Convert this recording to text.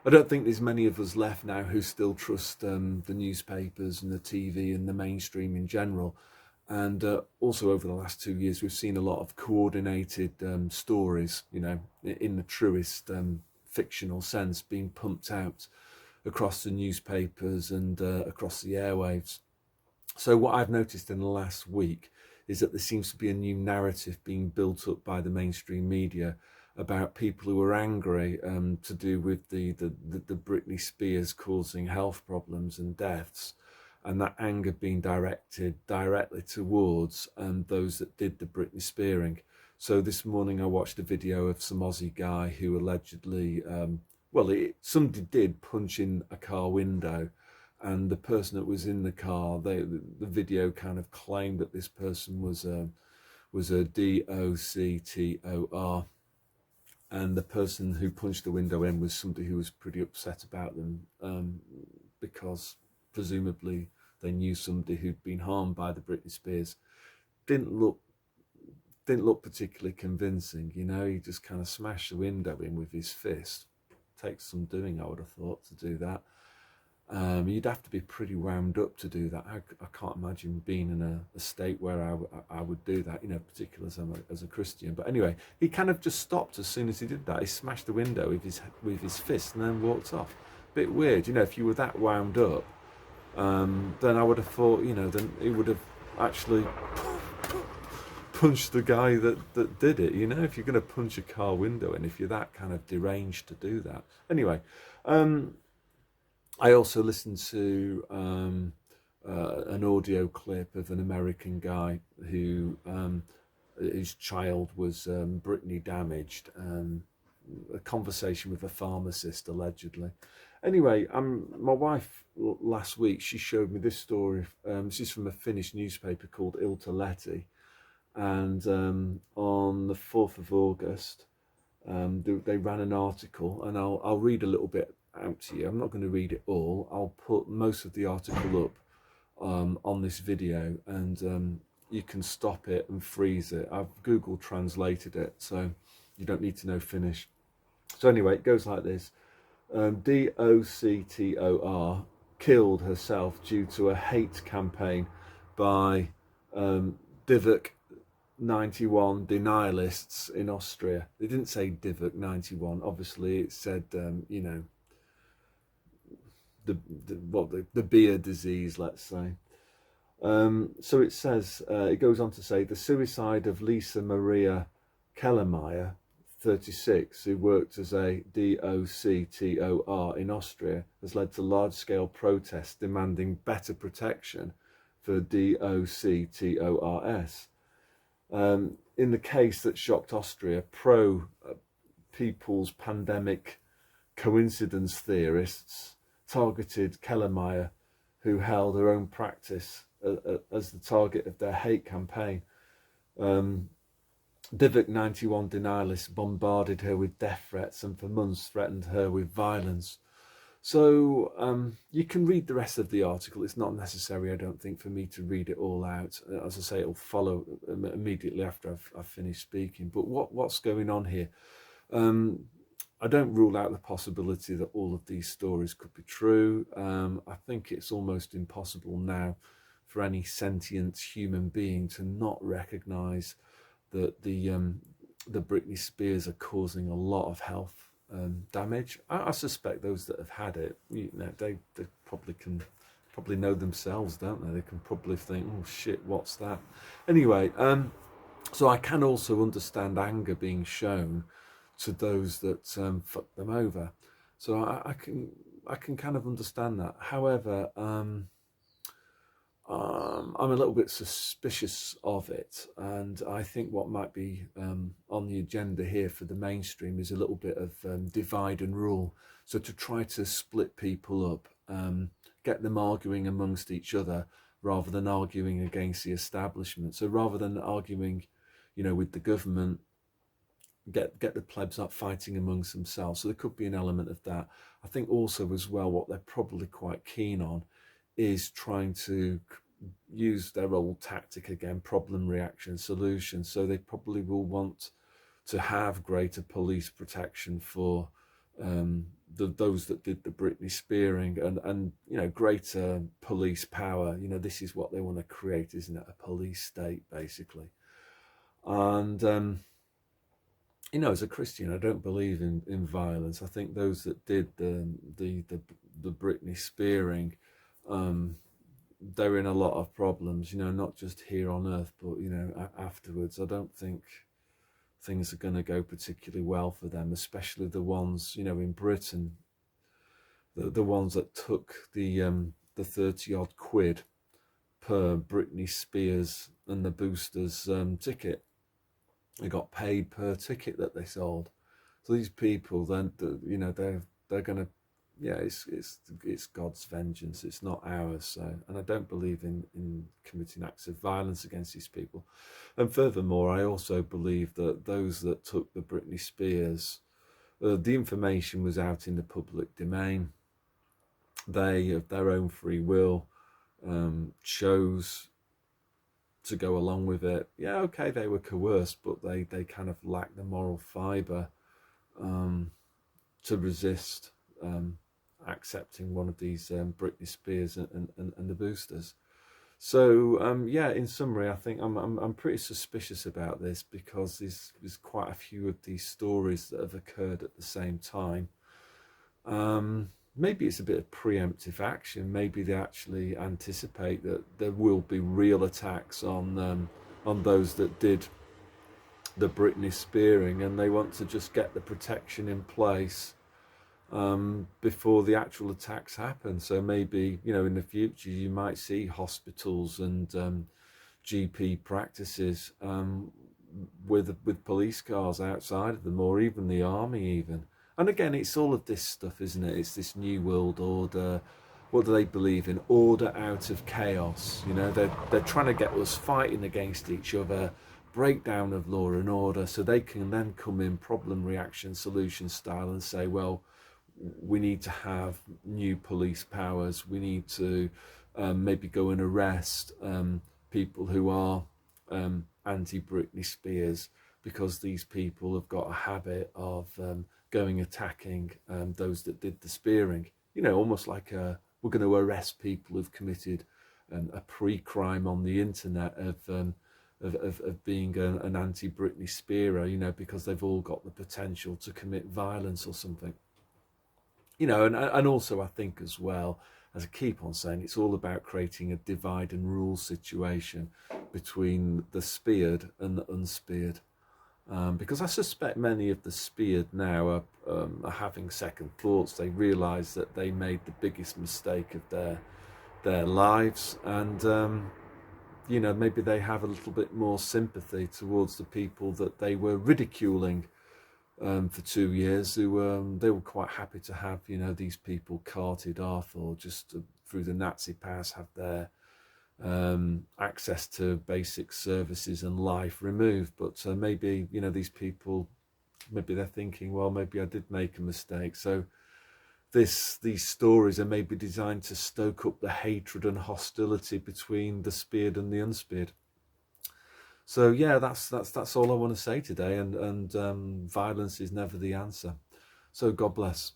I don't think there's many of us left now who still trust the newspapers and the TV and the mainstream in general. And also over the last 2 years, we've seen a lot of coordinated stories, you know, in the truest fictional sense, being pumped out across the newspapers and across the airwaves. So what I've noticed in the last week is that there seems to be a new narrative being built up by the mainstream media about people who are angry to do with the Britney Spears causing health problems and deaths, and that anger being directed directly towards those that did the Britney spearing. So this morning I watched a video of some Aussie guy who allegedly, somebody did punch in a car window, and the person that was in the car, the video kind of claimed that this person was a DOCTOR, and the person who punched the window in was somebody who was pretty upset about them because presumably they knew somebody who'd been harmed by the Britney Spears. Didn't look particularly convincing, you know. He just kind of smashed the window in with his fist. Takes some doing, I would have thought, to do that. You'd have to be pretty wound up to do that. I can't imagine being in a state where I would do that, you know, particularly as a Christian. But anyway, he kind of just stopped as soon as he did that. He smashed the window with his fist and then walked off. Bit weird, you know. If you were that wound up, then I would have thought, you know, then he would have actually punched the guy that did it, you know. If you're going to punch a car window in, if you're that kind of deranged to do that. Anyway, I also listened to an audio clip of an American guy who his child was Britney damaged, a conversation with a pharmacist allegedly. Anyway, my wife last week, she showed me this story. This is from a Finnish newspaper called Iltalehti, and on the 4th of August, they ran an article, and I'll read a little bit out to you. I'm not going to read it all. I'll put most of the article up on this video, and you can stop it and freeze it. I've Google translated it, so you don't need to know Finnish. So anyway, it goes like this. DOCTOR killed herself due to a hate campaign by Divok 91 denialists in Austria. They didn't say Divok 91. Obviously, it said, you know, the beer disease, let's say. So it says, it goes on to say, the suicide of Lisa Maria Kellermeyer, 36, who worked as a DOCTOR in Austria, has led to large-scale protests demanding better protection for DOCTORS. In the case that shocked Austria, pro-people's pandemic coincidence theorists targeted Kellermeyer, who held her own practice as the target of their hate campaign. Divok 91 denialists bombarded her with death threats and for months threatened her with violence. So you can read the rest of the article. It's not necessary, I don't think, for me to read it all out. As I say, it'll follow immediately after I've finished speaking. But what's going on here? I don't rule out the possibility that all of these stories could be true. I think it's almost impossible now for any sentient human being to not recognise that the Britney Spears are causing a lot of health damage. I suspect those that have had it, you know, they probably know themselves, don't they? They can probably think, oh shit, what's that? Anyway, so I can also understand anger being shown to those that fuck them over. So I can kind of understand that. However, I'm a little bit suspicious of it, and I think what might be on the agenda here for the mainstream is a little bit of divide and rule. So to try to split people up, get them arguing amongst each other rather than arguing against the establishment. So rather than arguing, you know, with the government, get the plebs up fighting amongst themselves. So there could be an element of that. I think also as well, what they're probably quite keen on is trying to use their old tactic again, problem, reaction, solution. So they probably will want to have greater police protection for those that did the Britney spearing, and greater police power. This is what they want to create, isn't it? A police state, basically. And as a Christian, I don't believe in violence. I think those that did the Britney spearing, they're in a lot of problems. Not just here on earth, but afterwards. I don't think things are going to go particularly well for them, especially the ones in Britain, the ones that took the 30 odd quid per Britney Spears and the Boosters ticket. They got paid per ticket that they sold. So these people, then they're going to, it's God's vengeance. It's not ours. So, and I don't believe in committing acts of violence against these people. And furthermore, I also believe that those that took the Britney Spears, the information was out in the public domain. They, of their own free will, chose to go along with it. Yeah, okay, they were coerced, but they kind of lacked the moral fibre to resist accepting one of these Britney Spears and the Boosters. So in summary, I think I'm pretty suspicious about this, because there's quite a few of these stories that have occurred at the same time. Maybe it's a bit of preemptive action. Maybe they actually anticipate that there will be real attacks on those that did the Britney spearing, and they want to just get the protection in place before the actual attacks happen. So maybe in the future you might see hospitals and GP practices with police cars outside of them, or even the army even. And again, it's all of this stuff, isn't it? It's this new world order. What do they believe in? Order out of chaos. They're trying to get us fighting against each other, breakdown of law and order, so they can then come in problem, reaction, solution style and say, well, we need to have new police powers. We need to maybe go and arrest people who are anti-Britney Spears, because these people have got a habit of going attacking those that did the spearing. Almost like we're going to arrest people who've committed a pre-crime on the internet of being an anti-Britney spearer, because they've all got the potential to commit violence or something. And also I think as well, as I keep on saying, it's all about creating a divide and rule situation between the speared and the unspeared. Because I suspect many of the speared now are having second thoughts. They realise that they made the biggest mistake of their lives, and maybe they have a little bit more sympathy towards the people that they were ridiculing for 2 years, who they were quite happy to have these people carted off, or just through the Nazi pass have their access to basic services and life removed. But maybe these people, maybe they're thinking, well, maybe I did make a mistake. So these stories are maybe designed to stoke up the hatred and hostility between the speared and the unspeared. So yeah, that's all I want to say today, and violence is never the answer. So God bless.